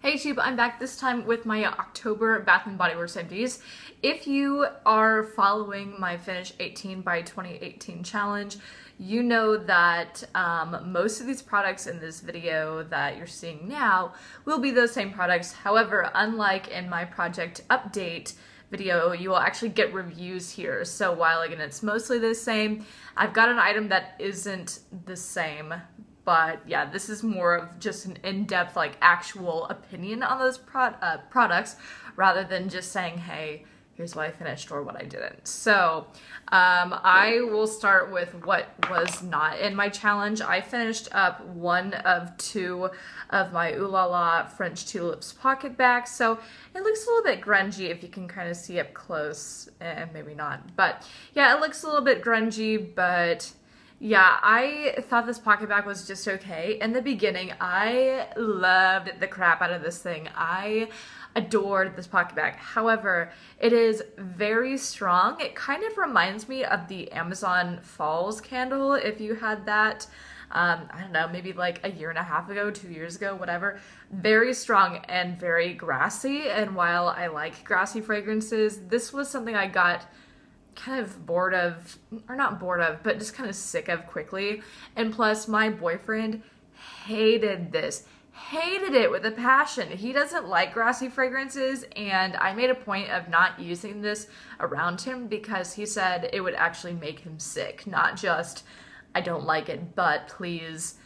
Hey YouTube, I'm back this time with my October Bath & Body Works empties. If you are following my Finish 18 by 2018 challenge, you know that most of these products in this video that you're seeing now will be those same products. However, unlike in my project update video, you will actually get reviews here. So while again it's mostly the same, I've got an item that isn't the same. But yeah, this is more of just an in-depth, like, actual opinion on those products, rather than just saying, hey, here's what I finished or what I didn't. So I will start with what was not in my challenge. I finished up one of two of my Ooh La La French Tulips pocket bags. So it looks a little bit grungy if you can kind of see up close, and maybe not. But yeah, it looks a little bit grungy, but yeah, I thought this pocket bag was just okay. In the beginning, I loved the crap out of this thing. I adored this pocket bag. However, it is very strong. It kind of reminds me of the Amazon Falls candle, if you had that. I don't know, maybe like a year and a half ago, 2 years ago, whatever. Very strong and very grassy. And while I like grassy fragrances, this was something I got kind of bored of, or not bored of, but just kind of sick of quickly. And plus, my boyfriend hated this. Hated it with a passion. He doesn't like grassy fragrances, and I made a point of not using this around him because he said it would actually make him sick. Not just, I don't like it, but please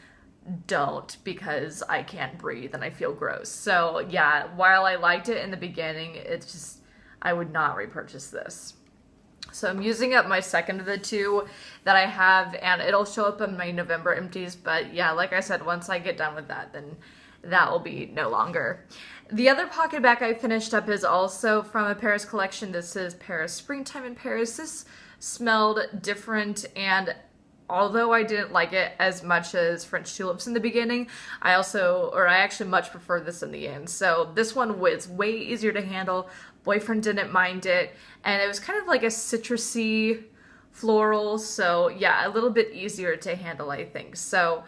don't, because I can't breathe and I feel gross. So yeah, while I liked it in the beginning, it's just, I would not repurchase this. So I'm using up my second of the two that I have, and it'll show up in my November empties. But yeah, like I said, once I get done with that, then that will be no longer. The other pocket bag I finished up is also from a Paris collection. This is Paris Springtime in Paris. This smelled different, and although I didn't like it as much as French Tulips in the beginning, I actually much prefer this in the end. So this one was way easier to handle. Boyfriend didn't mind it, and it was kind of like a citrusy floral, so yeah, a little bit easier to handle, I think. So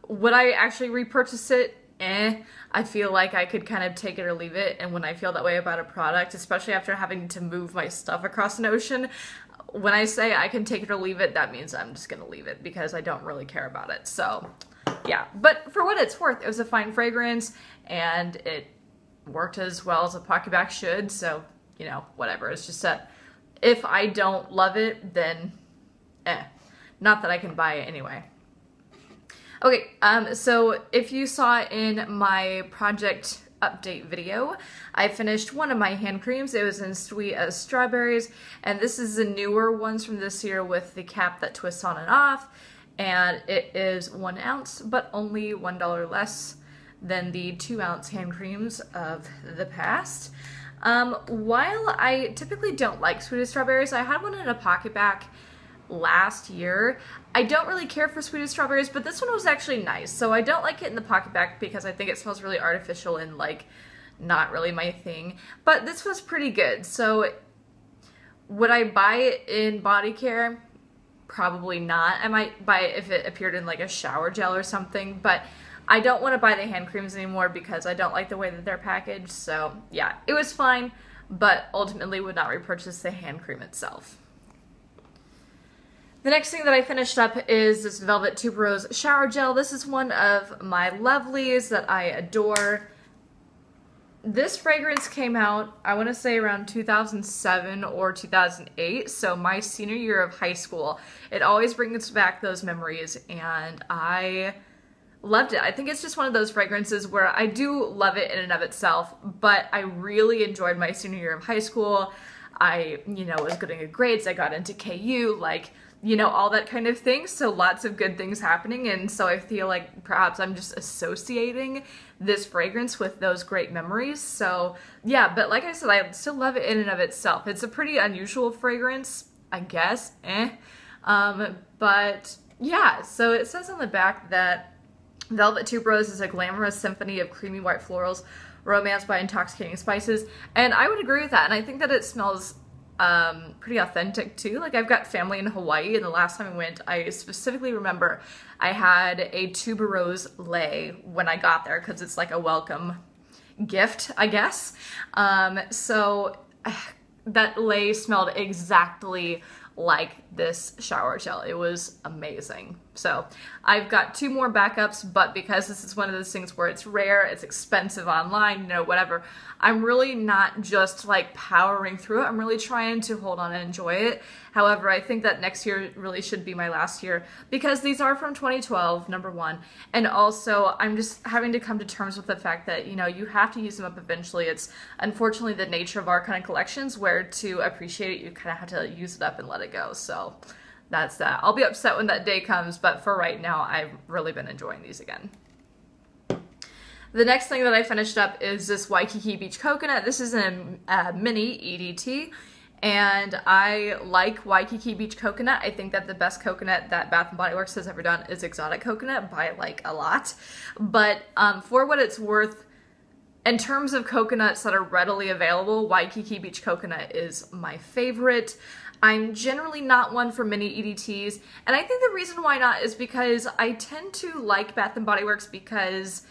would I actually repurchase it? I feel like I could kind of take it or leave it, and when I feel that way about a product, especially after having to move my stuff across an ocean, when I say I can take it or leave it, that means I'm just gonna leave it because I don't really care about it. So yeah, but for what it's worth, it was a fine fragrance, and it worked as well as a pocket bag should, so, you know, whatever. It's just that if I don't love it, then not that I can buy it anyway. Okay, so if you saw in my project update video, I finished one of my hand creams. It was in Sweet as Strawberries, and this is the newer ones from this year with the cap that twists on and off, and it is 1 ounce, but only $1 less than the 2-ounce hand creams of the past. While I typically don't like Sweet as Strawberries, I had one in a pocket bag last year. I don't really care for Sweet as Strawberries, but this one was actually nice. So I don't like it in the pocket bag because I think it smells really artificial and, like, not really my thing. But this was pretty good. So would I buy it in body care? Probably not. I might buy it if it appeared in, like, a shower gel or something, but I don't want to buy the hand creams anymore because I don't like the way that they're packaged. So yeah, it was fine, but ultimately would not repurchase the hand cream itself. The next thing that I finished up is this Velvet Tuberose shower gel. This is one of my lovelies that I adore. This fragrance came out, I want to say around 2007 or 2008, so my senior year of high school. It always brings back those memories, and I loved it. I think it's just one of those fragrances where I do love it in and of itself, but I really enjoyed my senior year of high school. I, you know, was getting good grades. I got into KU, like, you know, all that kind of thing. So lots of good things happening. And so I feel like perhaps I'm just associating this fragrance with those great memories. So yeah, but like I said, I still love it in and of itself. It's a pretty unusual fragrance, I guess. But yeah, so it says on the back that Velvet Tuberose is a glamorous symphony of creamy white florals, romanced by intoxicating spices. And I would agree with that. And I think that it smells pretty authentic too. Like, I've got family in Hawaii, and the last time I went, I specifically remember I had a tuberose lei when I got there because it's like a welcome gift, I guess. So that lei smelled exactly like this shower gel. It was amazing. So I've got 2 more backups, but because this is one of those things where it's rare, it's expensive online, you know, whatever, I'm really not just like powering through it. I'm really trying to hold on and enjoy it. However, I think that next year really should be my last year because these are from 2012, number one. And also I'm just having to come to terms with the fact that, you know, you have to use them up eventually. It's unfortunately the nature of our kind of collections where to appreciate it, you kind of have to use it up and let it go. So that's that. I'll be upset when that day comes, but for right now, I've really been enjoying these again. The next thing that I finished up is this Waikiki Beach Coconut. This is a mini EDT, and I like Waikiki Beach Coconut. I think that the best coconut that Bath & Body Works has ever done is Exotic Coconut by like a lot. But for what it's worth, in terms of coconuts that are readily available, Waikiki Beach Coconut is my favorite. I'm generally not one for mini EDTs, and I think the reason why not is because I tend to like Bath & Body Works because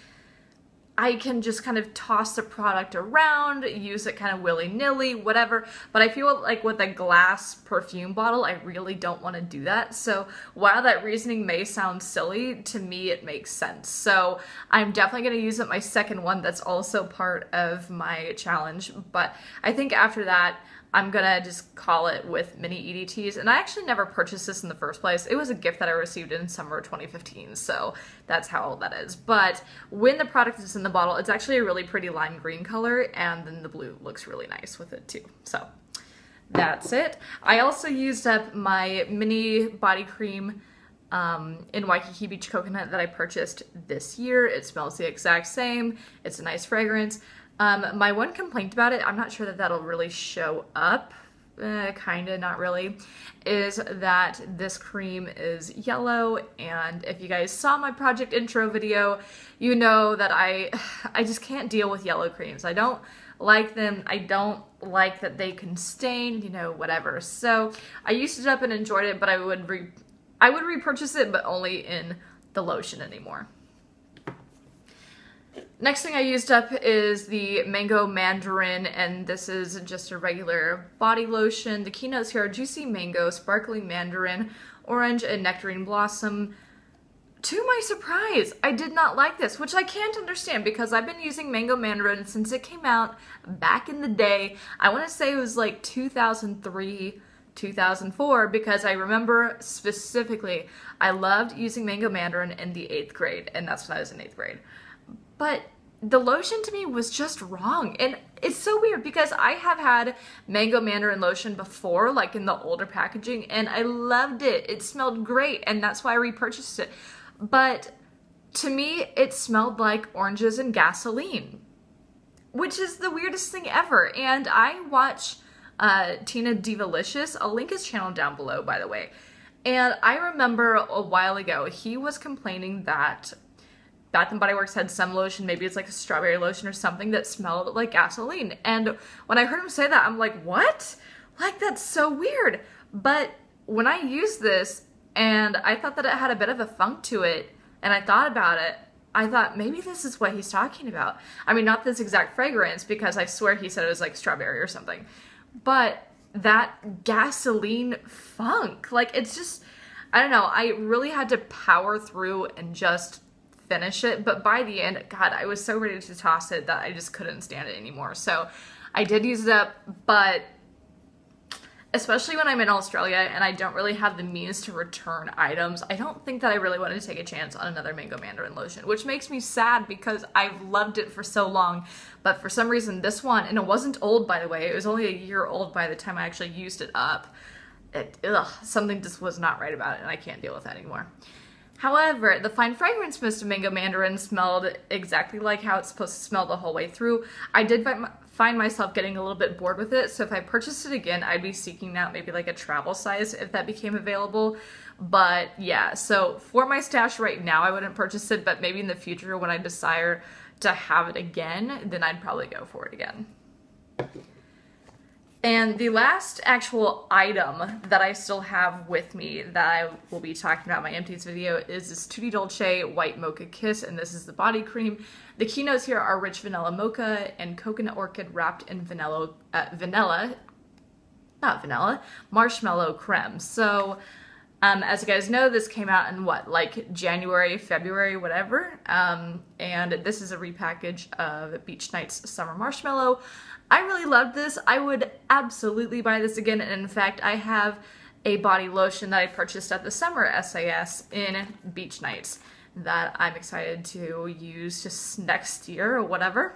I can just kind of toss the product around, use it kind of willy-nilly, whatever, but I feel like with a glass perfume bottle, I really don't want to do that. So while that reasoning may sound silly, to me it makes sense. So I'm definitely going to use it my second one that's also part of my challenge, but I think after that, I'm gonna just call it with mini EDTs. And I actually never purchased this in the first place. It was a gift that I received in summer 2015, so that's how old that is. But when the product is in the bottle, it's actually a really pretty lime green color, and then the blue looks really nice with it too. So that's it. I also used up my mini body cream in Waikiki Beach Coconut that I purchased this year. It smells the exact same. It's a nice fragrance. My one complaint about it, I'm not sure that that'll really show up, kinda, not really, is that this cream is yellow, and if you guys saw my project intro video, you know that I just can't deal with yellow creams. I don't like them. I don't like that they can stain, you know, whatever. So I used it up and enjoyed it, but I would repurchase it, but only in the lotion anymore. Next thing I used up is the Mango Mandarin, and this is just a regular body lotion. The keynotes here are Juicy Mango, Sparkling Mandarin, Orange, and Nectarine Blossom. To my surprise, I did not like this, which I can't understand because I've been using Mango Mandarin since it came out back in the day. I want to say it was like 2003, 2004, because I remember specifically I loved using Mango Mandarin in the 8th grade, and that's when I was in 8th grade. But the lotion to me was just wrong. And it's so weird because I have had Mango Mandarin lotion before, like in the older packaging, and I loved it. It smelled great, and that's why I repurchased it. But to me, it smelled like oranges and gasoline, which is the weirdest thing ever. And I watch Tina Divalicious. I'll link his channel down below, by the way. And I remember a while ago, he was complaining that Bath & Body Works had some lotion, maybe it's like a strawberry lotion or something, that smelled like gasoline. And when I heard him say that, I'm like, what? Like, that's so weird. But when I used this, and I thought that it had a bit of a funk to it, and I thought about it, I thought, maybe this is what he's talking about. I mean, not this exact fragrance, because I swear he said it was like strawberry or something. But that gasoline funk, like, it's just, I don't know, I really had to power through and just finish it, but by the end, God, I was so ready to toss it that I just couldn't stand it anymore. So I did use it up, but especially when I'm in Australia and I don't really have the means to return items, I don't think that I really wanted to take a chance on another Mango Mandarin lotion, which makes me sad because I've loved it for so long. But for some reason, this one, and it wasn't old, by the way, it was only a year old by the time I actually used it up. Something just was not right about it, and I can't deal with that anymore. However, the Fine Fragrance Mist of Mango Mandarin smelled exactly like how it's supposed to smell the whole way through. I did find myself getting a little bit bored with it, so if I purchased it again, I'd be seeking out maybe like a travel size if that became available. But yeah, so for my stash right now, I wouldn't purchase it, but maybe in the future when I desire to have it again, then I'd probably go for it again. And the last actual item that I still have with me that I will be talking about in my Empties video is this Tutti Dolce White Mocha Kiss, and this is the body cream. The keynotes here are rich vanilla mocha and coconut orchid wrapped in marshmallow creme. So, as you guys know, this came out in what, like January, February, whatever. And this is a repackage of Beach Nights Summer Marshmallow. I really loved this. I would absolutely buy this again. And in fact, I have a body lotion that I purchased at the summer SAS in Beach Nights that I'm excited to use just next year or whatever.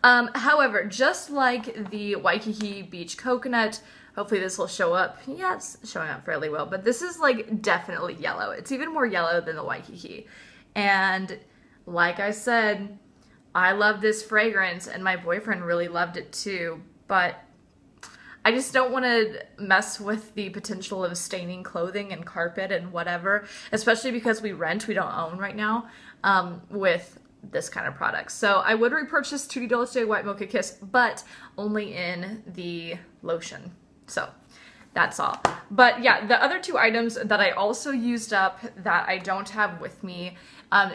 However, just like the Waikiki Beach Coconut, hopefully this will show up. Yeah, it's showing up fairly well, but this is like definitely yellow. It's even more yellow than the Waikiki. And like I said, I love this fragrance and my boyfriend really loved it too, but I just don't want to mess with the potential of staining clothing and carpet and whatever, especially because we rent, we don't own right now, with this kind of product. So I would repurchase Tutti Dolce White Mocha Kiss, but only in the lotion. So that's all. But yeah, the other two items that I also used up that I don't have with me,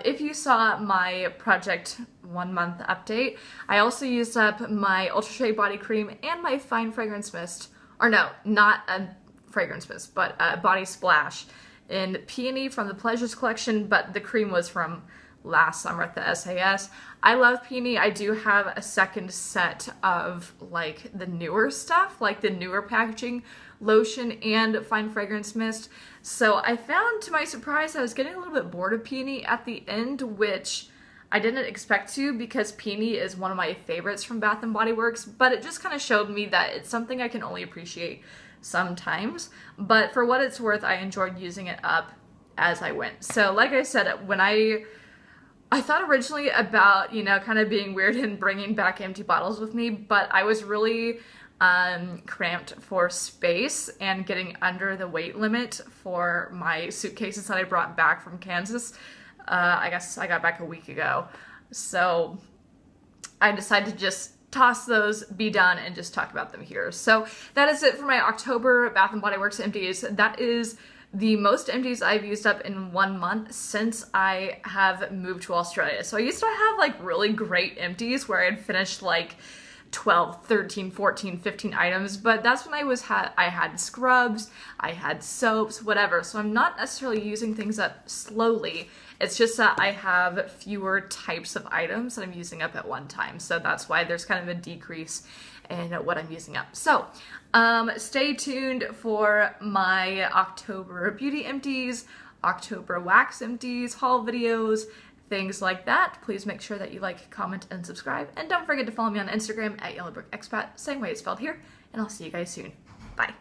if you saw my Project 1 Month update, I also used up my Ultra Shea Body Cream and my Fine Fragrance Mist, or no, not a fragrance mist, but a Body Splash in Peony from the Pleasures collection, but the cream was from last summer at the SAS. I love Peony. I do have a second set of like the newer stuff, like the newer packaging lotion and Fine Fragrance Mist. So I found, to my surprise, I was getting a little bit bored of Peony at the end, which I didn't expect to because Peony is one of my favorites from Bath & Body Works, but it just kind of showed me that it's something I can only appreciate sometimes. But for what it's worth, I enjoyed using it up as I went. So like I said, when I thought originally about, you know, kind of being weird and bringing back empty bottles with me, but I was really cramped for space and getting under the weight limit for my suitcases that I brought back from Kansas. I guess I got back a week ago. So I decided to just toss those, be done, and just talk about them here. So that is it for my October Bath & Body Works empties. That is the most empties I've used up in 1 month since I have moved to Australia. So I used to have like really great empties where I'd finished like 12, 13, 14, 15 items, but that's when I had scrubs, I had soaps, whatever. So I'm not necessarily using things up slowly. It's just that I have fewer types of items that I'm using up at one time. So that's why there's kind of a decrease in what I'm using up. So stay tuned for my October beauty empties, October wax empties, haul videos, things like that. Please make sure that you like, comment, and subscribe. And don't forget to follow me on Instagram at YellowbrickExpat, same way it's spelled here. And I'll see you guys soon. Bye.